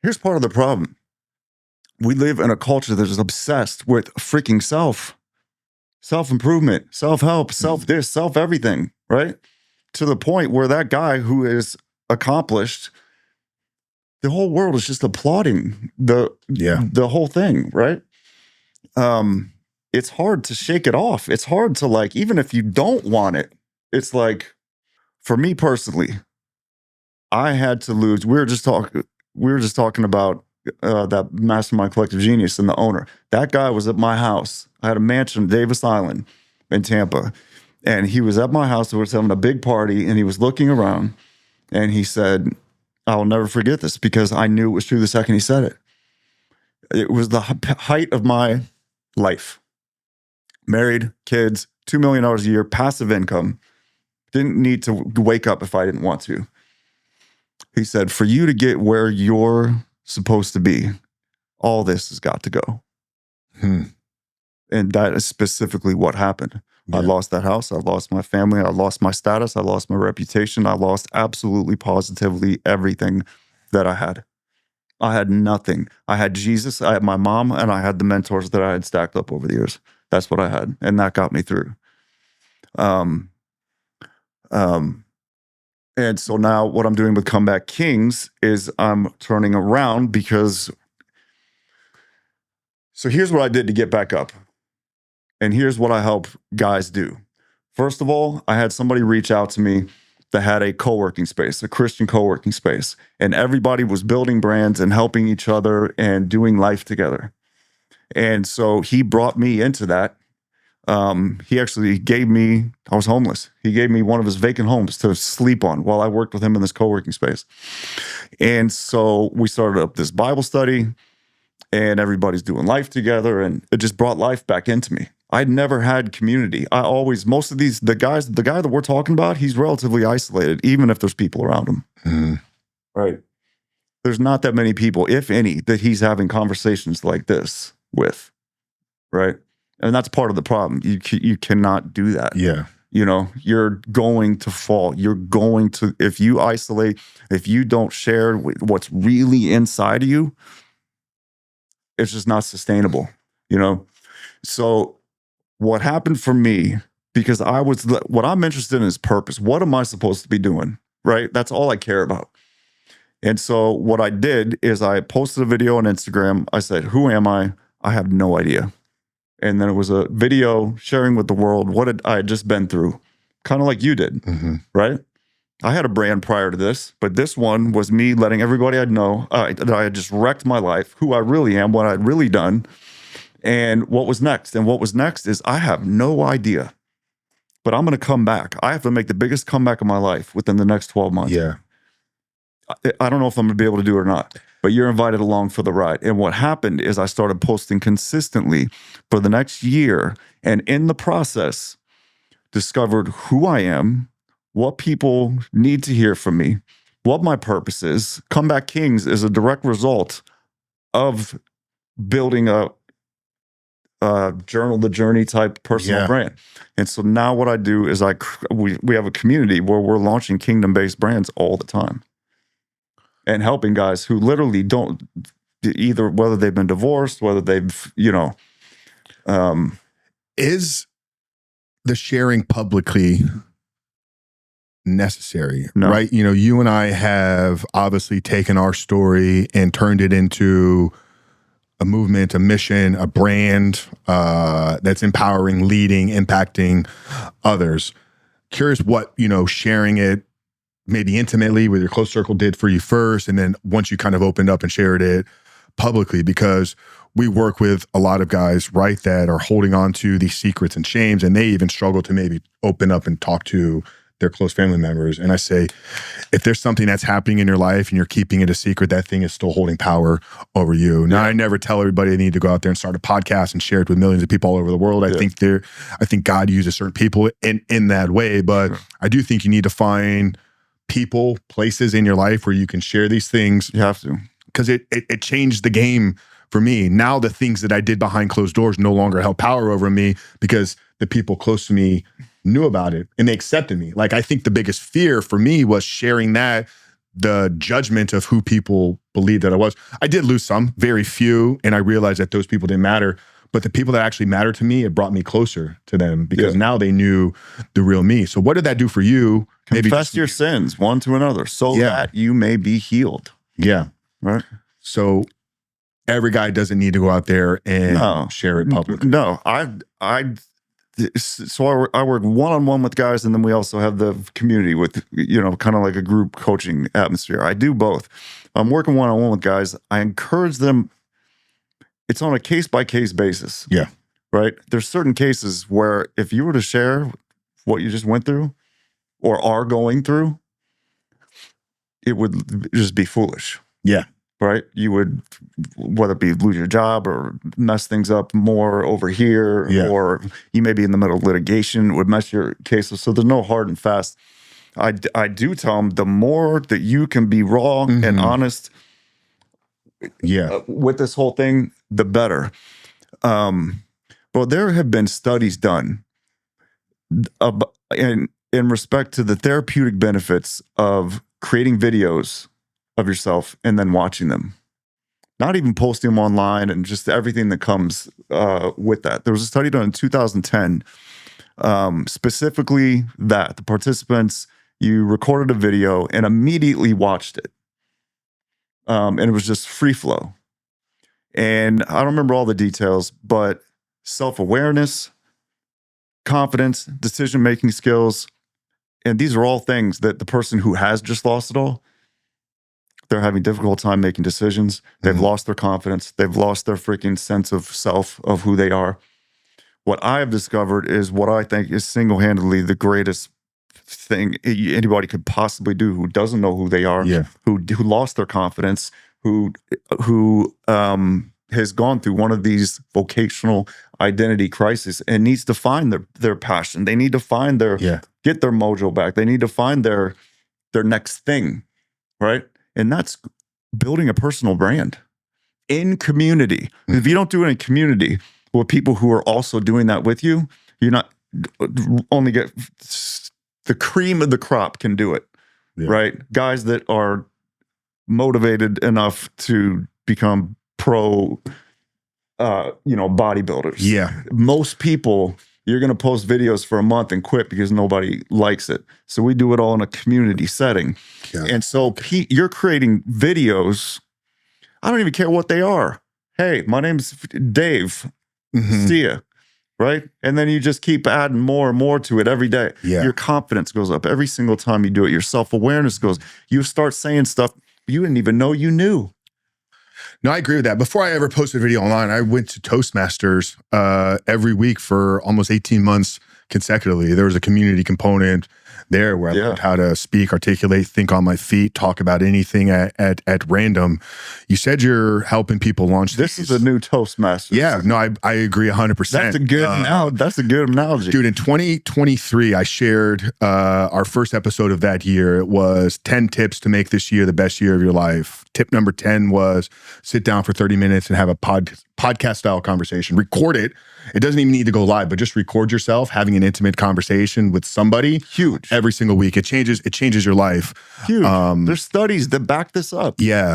Here's part of the problem. We live in a culture that is obsessed with freaking self-improvement, self-help, self-this, self-everything, right? To the point where that guy who is accomplished, the whole world is just applauding the whole thing, right? It's hard to shake it off. It's hard to, like, even if you don't want it, it's like, for me personally, I had to lose. We were just talking about that Mastermind Collective Genius and the owner. That guy was at my house. I had a mansion in Davis Island in Tampa, and he was at my house. We were having a big party, and he was looking around, and he said, "I'll never forget this," because I knew it was true the second he said it. It was the height of my life. Married, kids, $2 million a year, passive income. Didn't need to wake up if I didn't want to. He said, for you to get where you're supposed to be, all this has got to go. And that is specifically what happened. Yeah. I lost that house. I lost my family. I lost my status. I lost my reputation. I lost absolutely, positively everything that I had. I had nothing. I had Jesus, I had my mom, and I had the mentors that I had stacked up over the years. That's what I had. And that got me through. And so now what I'm doing with Comeback Kings is I'm turning around because, so here's what I did to get back up. And here's what I help guys do. First of all, I had somebody reach out to me that had a co-working space, a Christian co-working space. And everybody was building brands and helping each other and doing life together. And so he brought me into that. He actually gave me, I was homeless. He gave me one of his vacant homes to sleep on while I worked with him in this co-working space. And so we started up this Bible study, and everybody's doing life together, and it just brought life back into me. I'd never had community. Most of the guy that we're talking about, he's relatively isolated, even if there's people around him. Right. There's not that many people, if any, that he's having conversations like this with. Right. And that's part of the problem. You cannot do that. Yeah. You know, you're going to fall. You're going to, if you isolate, if you don't share what's really inside of you, it's just not sustainable, you know? So what happened for me, because what I'm interested in is purpose. What am I supposed to be doing? Right? That's all I care about. And so what I did is I posted a video on Instagram. I said, who am I? I have no idea. And then it was a video sharing with the world what I had just been through, kind of like you did, right? I had a brand prior to this, but this one was me letting everybody I know that I had just wrecked my life, who I really am, what I'd really done, and what was next. And what was next is I have no idea, but I'm going to come back. I have to make the biggest comeback of my life within the next 12 months. Yeah. I don't know if I'm going to be able to do it or not, but you're invited along for the ride. And what happened is I started posting consistently for the next year, and in the process, discovered who I am, what people need to hear from me, what my purpose is. Comeback Kings is a direct result of building a journal the journey type personal brand. And so now what I do is we have a community where we're launching kingdom-based brands all the time and helping guys who literally don't, either whether they've been divorced, whether they've, is the sharing publicly necessary? No. Right? You know, you and I have obviously taken our story and turned it into a movement, a mission, a brand that's empowering, leading, impacting others. Curious what, sharing it maybe intimately with your close circle did for you first, and then once you kind of opened up and shared it publicly, because we work with a lot of guys, right, that are holding on to these secrets and shames, and they even struggle to maybe open up and talk to their close family members. And I say, if there's something that's happening in your life and you're keeping it a secret, that thing is still holding power over you. Now, I never tell everybody they need to go out there and start a podcast and share it with millions of people all over the world. I think God uses certain people in that way, but I do think you need to find people, places in your life where you can share these things. You have to. Because it changed the game for me. Now the things that I did behind closed doors no longer held power over me because the people close to me knew about it and they accepted me. Like, I think the biggest fear for me was sharing that the judgment of who people believed that I was. I did lose some, very few, and I realized that those people didn't matter. But the people that actually mattered to me, it brought me closer to them because now they knew the real me. So what did that do for you? Confess your sins one to another so that you may be healed. Yeah. Right. So every guy doesn't need to go out there and share it publicly. No, I work one-on-one with guys, and then we also have the community with, kind of like a group coaching atmosphere. I do both. I'm working one-on-one with guys. I encourage them. It's on a case-by-case basis. Yeah. Right? There's certain cases where if you were to share what you just went through or are going through, it would just be foolish. Yeah. Right? You would, whether it be lose your job or mess things up more over here, or you may be in the middle of litigation, would mess your cases. So there's no hard and fast. I do tell them the more that you can be raw and honest with this whole thing, the better. But there have been studies done in respect to the therapeutic benefits of creating videos of yourself and then watching them, not even posting them online and just everything that comes with that. There was a study done in 2010, specifically that the participants, you recorded a video and immediately watched it. And it was just free flow. And I don't remember all the details, but self-awareness, confidence, decision-making skills, and these are all things that the person who has just lost it all, they're having a difficult time making decisions. They've lost their confidence. They've lost their freaking sense of self, of who they are. What I have discovered is what I think is single-handedly the greatest thing anybody could possibly do who doesn't know who they are, who lost their confidence, who has gone through one of these vocational identity crises and needs to find their passion. They need to find get their mojo back. They need to find their next thing, right? And that's building a personal brand in community. If you don't do it in community with people who are also doing that with you, you're not only get the cream of the crop can do it, right? Guys that are motivated enough to become pro, bodybuilders. Yeah. Most people, you're going to post videos for a month and quit because nobody likes it. So we do it all in a community setting. Yeah. And so you're creating videos. I don't even care what they are. Hey, my name's Dave. See ya. Right? And then you just keep adding more and more to it every day. Yeah. Your confidence goes up every single time you do it. Your self-awareness goes. You start saying stuff you didn't even know you knew. No, I agree with that. Before I ever posted a video online, I went to Toastmasters every week for almost 18 months consecutively. There was a community component there where I learned how to speak, articulate, think on my feet, talk about anything at random. You said you're helping people launch this is a new Toastmasters. Yeah, no, I agree 100%. That's a good analogy. Dude, in 2023, I shared our first episode of that year. It was 10 tips to make this year the best year of your life. Tip number 10 was sit down for 30 minutes and have a podcast style conversation. Record it. It doesn't even need to go live, but just record yourself having an intimate conversation with somebody. Huge. Every single week. It changes your life. Huge. There's studies that back this up. Yeah.